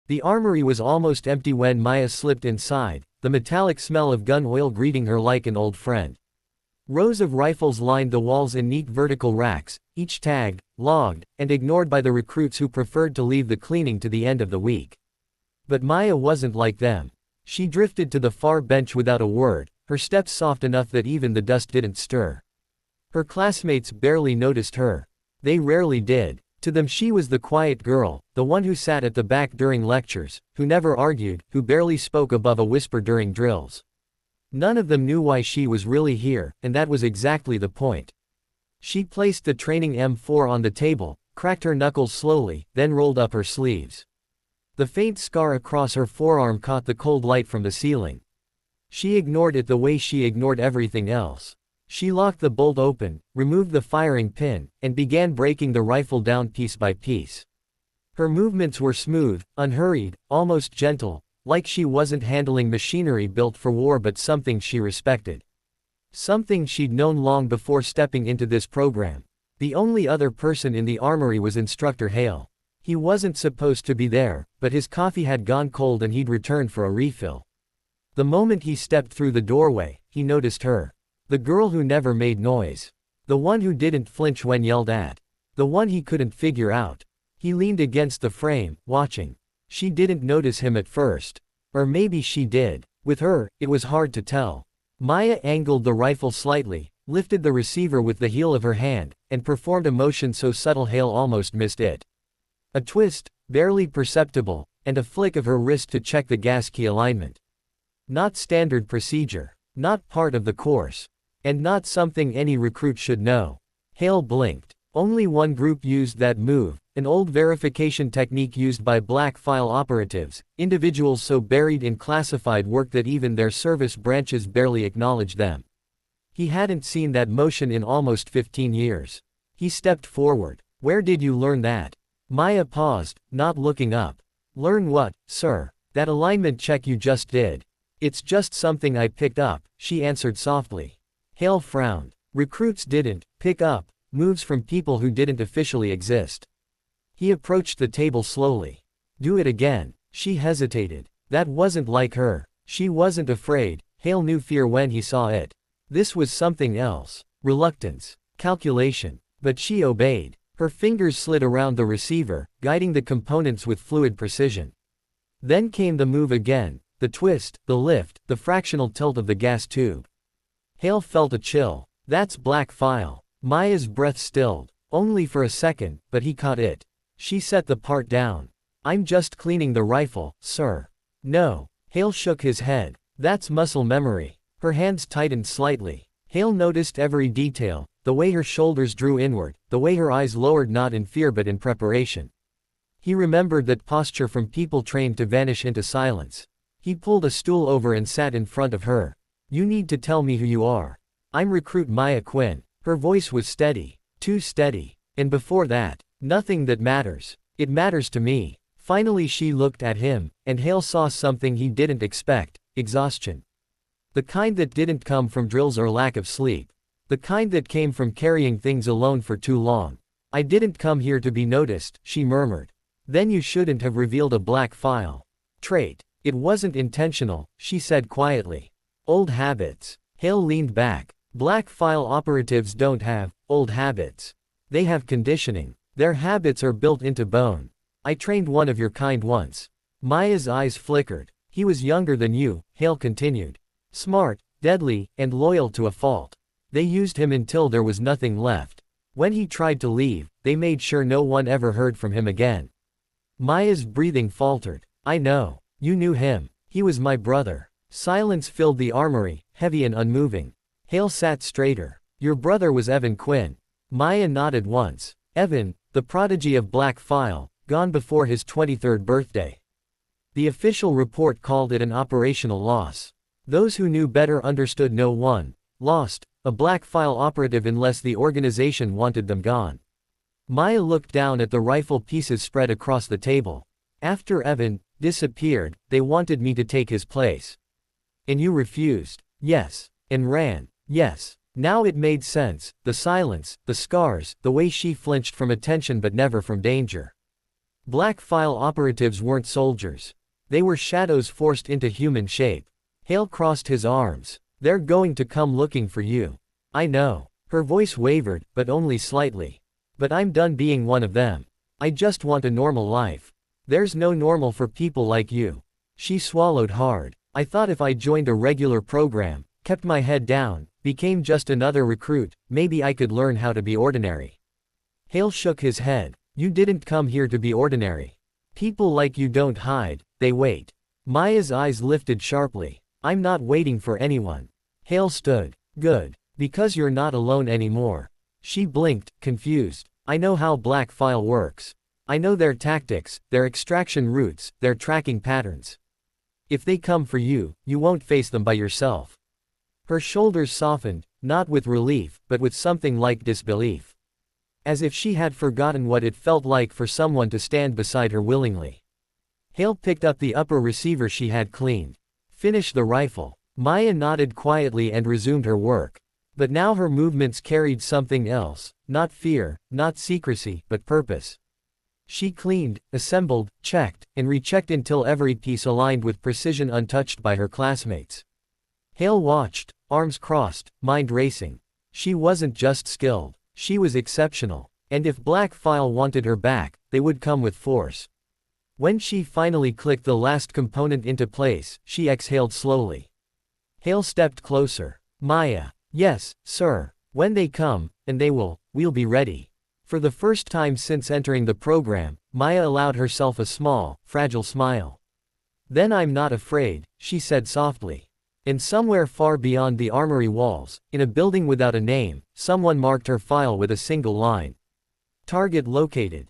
The armory was almost empty when Maya slipped inside, the metallic smell of gun oil greeting her like an old friend. Rows of rifles lined the walls in neat vertical racks, each tagged, logged, and ignored by the recruits who preferred to leave the cleaning to the end of the week. But Maya wasn't like them. She drifted to the far bench without a word, her steps soft enough that even the dust didn't stir. Her classmates barely noticed her. They rarely did. To them she was the quiet girl, the one who sat at the back during lectures, who never argued, who barely spoke above a whisper during drills. None of them knew why she was really here, and that was exactly the point. She placed the training M4 on the table, cracked her knuckles slowly, then rolled up her sleeves. The faint scar across her forearm caught the cold light from the ceiling. She ignored it the way she ignored everything else. She locked the bolt open, removed the firing pin, and began breaking the rifle down piece by piece. Her movements were smooth, unhurried, almost gentle, like she wasn't handling machinery built for war but something she respected. Something she'd known long before stepping into this program. The only other person in the armory was Instructor Hale. He wasn't supposed to be there, but his coffee had gone cold and he'd returned for a refill. The moment he stepped through the doorway, he noticed her. The girl who never made noise. The one who didn't flinch when yelled at. The one he couldn't figure out. He leaned against the frame, watching. She didn't notice him at first. Or maybe she did. With her, it was hard to tell. Maya angled the rifle slightly, lifted the receiver with the heel of her hand, and performed a motion so subtle Hale almost missed it. A twist, barely perceptible, and a flick of her wrist to check the gas key alignment. Not standard procedure. Not part of the course. And not something any recruit should know. Hale blinked. Only one group used that move, an old verification technique used by black file operatives, individuals so buried in classified work that even their service branches barely acknowledged them. He hadn't seen that motion in almost 15 years. He stepped forward. Where did you learn that? Maya paused, not looking up. Learn what, sir? That alignment check you just did. It's just something I picked up, she answered softly. Hale frowned. Recruits didn't pick up moves from people who didn't officially exist. He approached the table slowly. Do it again. She hesitated. That wasn't like her. She wasn't afraid. Hale knew fear when he saw it. This was something else. Reluctance. Calculation. But she obeyed. Her fingers slid around the receiver, guiding the components with fluid precision. Then came the move again, the twist, the lift, the fractional tilt of the gas tube. Hale felt a chill. That's black file. Maya's breath stilled. Only for a second, but he caught it. She set the part down. I'm just cleaning the rifle, sir. No. Hale shook his head. That's muscle memory. Her hands tightened slightly. Hale noticed every detail, the way her shoulders drew inward, the way her eyes lowered not in fear but in preparation. He remembered that posture from people trained to vanish into silence. He pulled a stool over and sat in front of her. You need to tell me who you are. I'm recruit Maya Quinn. Her voice was steady. Too steady. And before that, nothing that matters. It matters to me. Finally she looked at him, and Hale saw something he didn't expect, exhaustion. The kind that didn't come from drills or lack of sleep. The kind that came from carrying things alone for too long. I didn't come here to be noticed, she murmured. Then you shouldn't have revealed a black file trait. It wasn't intentional, she said quietly. Old habits. Hale leaned back. Black file operatives don't have old habits. They have conditioning. Their habits are built into bone. I trained one of your kind once. Maya's eyes flickered. He was younger than you, Hale continued. Smart, deadly, and loyal to a fault. They used him until there was nothing left. When he tried to leave, they made sure no one ever heard from him again. Maya's breathing faltered. I know. You knew him. He was my brother. Silence filled the armory, heavy and unmoving. Hale sat straighter. Your brother was Evan Quinn. Maya nodded once. Evan, the prodigy of black file, gone before his 23rd birthday. The official report called it an operational loss. Those who knew better understood no one lost a black file operative unless the organization wanted them gone. Maya looked down at the rifle pieces spread across the table. After Evan disappeared, they wanted me to take his place. And you refused. Yes. And ran. Yes. Now it made sense, the silence, the scars, the way she flinched from attention but never from danger. Black file operatives weren't soldiers. They were shadows forced into human shape. Hale crossed his arms. They're going to come looking for you. I know. Her voice wavered, but only slightly. But I'm done being one of them. I just want a normal life. There's no normal for people like you. She swallowed hard. I thought if I joined a regular program, kept my head down, became just another recruit, maybe I could learn how to be ordinary. Hale shook his head. You didn't come here to be ordinary. People like you don't hide, they wait. Maya's eyes lifted sharply. I'm not waiting for anyone. Hale stood. Good. Because you're not alone anymore. She blinked, confused. I know how Black File works. I know their tactics, their extraction routes, their tracking patterns. If they come for you, you won't face them by yourself. Her shoulders softened, not with relief, but with something like disbelief. As if she had forgotten what it felt like for someone to stand beside her willingly. Hale picked up the upper receiver she had cleaned. Finish the rifle. Maya nodded quietly and resumed her work. But now her movements carried something else, not fear, not secrecy, but purpose. She cleaned, assembled, checked, and rechecked until every piece aligned with precision untouched by her classmates. Hale watched, arms crossed, mind racing. She wasn't just skilled, she was exceptional, and if Black File wanted her back, they would come with force. When she finally clicked the last component into place, she exhaled slowly. Hale stepped closer. Maya. Yes, sir. When they come, and they will, we'll be ready. For the first time since entering the program, Maya allowed herself a small, fragile smile. Then I'm not afraid, she said softly. And somewhere far beyond the armory walls, in a building without a name, someone marked her file with a single line. Target located.